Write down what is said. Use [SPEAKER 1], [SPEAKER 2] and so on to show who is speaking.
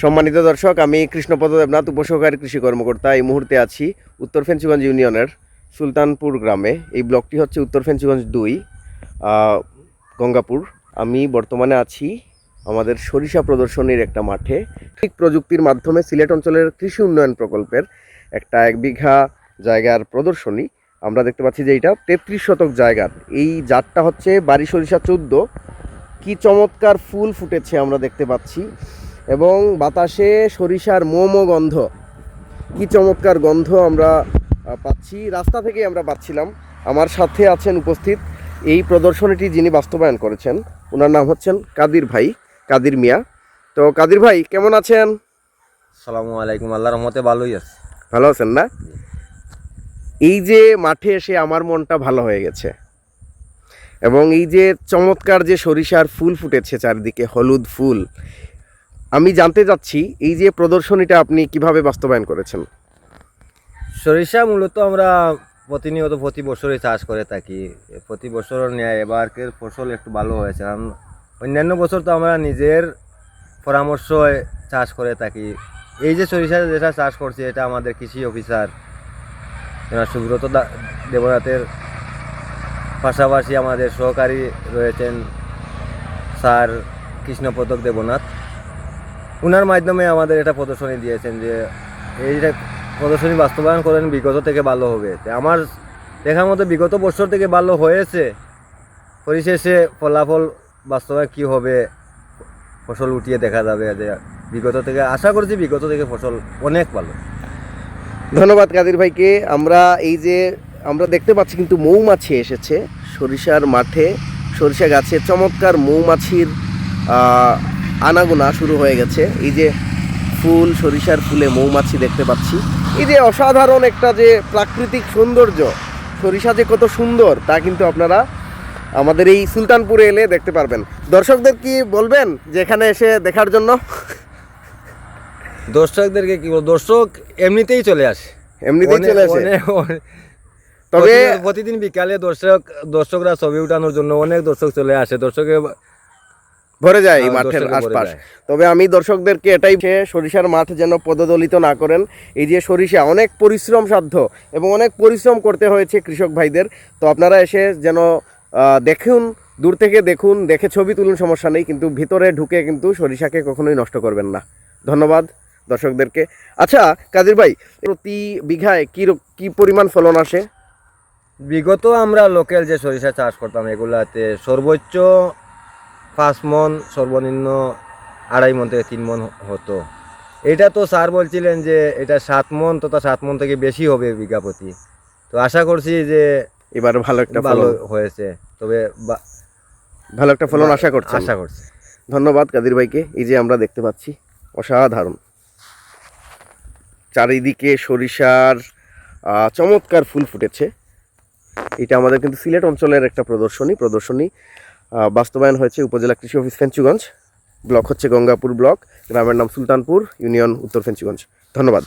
[SPEAKER 1] সম্মানিত দর্শক, আমি কৃষ্ণপদ দেবনাথ, উপসহকারী কৃষি কর্মকর্তা। এই মুহূর্তে আছি উত্তর ফেঞ্চুগঞ্জ ইউনিয়নের সুলতানপুর গ্রামে। এই ব্লকটি হচ্ছে উত্তর ফেঞ্চুগঞ্জ 2, গঙ্গাপুর। আমি বর্তমানে আছি আমাদের সরিষা প্রদর্শনীর একটা মাঠে। ঠিক প্রযুক্তির মাধ্যমে সিলেট অঞ্চলের কৃষি উন্নয়ন প্রকল্পের একটা 1 বিঘা জায়গার প্রদর্শনী। আমরা দেখতে পাচ্ছি যে এটা 33 শতক জায়গার। এই জাতটা হচ্ছে বাড়ি সরিষা 14। কি চমৎকার ফুল ফুটেছে আমরা দেখতে পাচ্ছি, এবং বাতাসে সরিষার মোমো গন্ধ, কি চমৎকার গন্ধ আমরা পাচ্ছি। রাস্তা থেকে আমরা পাচ্ছিলাম। আমার সাথে আছেন উপস্থিত এই প্রদর্শনীটি যিনি বাস্তবায়ন করেছেন, ওনার নাম হচ্ছেন কাদির ভাই, কাদির মিয়া। তো কাদির ভাই কেমন আছেন?
[SPEAKER 2] আসসালামু আলাইকুম। আল্লাহর রহমতে ভালোই আছে।
[SPEAKER 1] ভালো আছেন না? এই যে মাঠে এসে আমার মনটা ভালো হয়ে গেছে, এবং এই যে চমৎকার যে সরিষার ফুল ফুটেছে চারিদিকে, হলুদ ফুল। আমি জানতে চাচ্ছি এই যে প্রদর্শনীটা আপনি কিভাবে বাস্তবায়ন করেছেন?
[SPEAKER 2] সরিষা মূলত আমরা প্রতিনিয়ত প্রতি বছরই চাষ করে থাকি। প্রতি বছর ন্যায় এবারকের ফসল একটু ভালো হয়েছে, কারণ অন্যান্য বছর তো আমরা নিজের পরামর্শে চাষ করে থাকি। এই যে সরিষা যেটা চাষ করছি, এটা আমাদের কৃষি অফিসার সুব্রত দেবনাথের পাশাপাশি আমাদের সহকারী রয়েছেন স্যার কৃষ্ণপদক দেবনাথ। ওনার মাধ্যমে আমাদের এটা প্রদর্শনী দিয়েছেন যে এইটা প্রদর্শনী বাস্তবায়ন করেন বিগত থেকে ভালো হবে। আমার দেখার মতো বিগত বছর থেকে ভালো হয়েছে, পরিশেষে ফলাফল বাস্তবায়ন কী হবে ফসল উঠিয়ে দেখা যাবে। যে বিগত থেকে আশা করছি বিগত থেকে ফসল অনেক ভালো।
[SPEAKER 1] ধন্যবাদ কাদির ভাইকে। আমরা দেখতে পাচ্ছি কিন্তু মৌমাছি এসেছে সরিষার মাঠে। সরিষা গাছে চমৎকার মৌমাছির আনাগোনা শুরু হয়ে গেছে। এই যে ফুল, সরিষার ফুলে মৌমাছি দেখতে পাচ্ছি। এই যে অসাধারণ একটা যে প্রাকৃতিক সৌন্দর্য, সরিষা যে কত সুন্দর তা কিন্তু আপনারা আমাদের এই সুলতানপুরে এলে দেখতে পারবেন। দর্শকদের কি বলবেন যে এখানে এসে দেখার জন্য?
[SPEAKER 2] দর্শকদেরকে কি বল, দর্শক এমনিতেই চলে আসে। তবে প্রতিদিন বিকালে দর্শকরা ছবি উঠানোর জন্য অনেক দর্শক চলে আসে, দর্শকে
[SPEAKER 1] ভরে যায় এই মাঠের আশপাশ। তবে আমি দর্শকদেরকে এটাই, সরিষার মাঠ যেন পদদলিত না করেন। এই যে সরিষা অনেক পরিশ্রম সাধ্য এবং অনেক পরিশ্রম করতে হয়েছে কৃষক ভাইদের। তো আপনারা এসে যেন দেখুন, দূর থেকে দেখুন, দেখে ছবি তুলুন, সমস্যা নেই, কিন্তু ভিতরে ঢুকে কিন্তু সরিষাকে কখনোই নষ্ট করবেন না। ধন্যবাদ দর্শকদেরকে। আচ্ছা কাদির ভাই, প্রতি বিঘায় কি পরিমাণ ফলন আসে?
[SPEAKER 2] বিগত আমরা লোকাল যে সরিষা চাষ করতাম এগুলাতে সর্বোচ্চ 5 মন, সর্বনিম্ন 2.5 মন থেকে 3 মন হতো। এটা তো স্যার বলছিলেন যে এটা 7 মন তথা 7 মন থেকে বেশি হবে বিঘা প্রতি। তো আশা করছি যে
[SPEAKER 1] এবার ভালো
[SPEAKER 2] হয়েছে, তবে
[SPEAKER 1] ভালো একটা ফলন আশা করছি। ধন্যবাদ কাদির ভাইকে। এই যে আমরা দেখতে পাচ্ছি অসাধারণ চারিদিকে সরিষার চমৎকার ফুল ফুটেছে। এটা আমাদের কিন্তু সিলেট অঞ্চলের একটা প্রদর্শনী বাস্তবায়ন হয়েছে উপজেলা কৃষি অফিস ফেঞ্চুগঞ্জ। ব্লক হচ্ছে গঙ্গাপুর ব্লক, গ্রামের নাম সুলতানপুর, ইউনিয়ন উত্তর ফেঞ্চুগঞ্জ। ধন্যবাদ।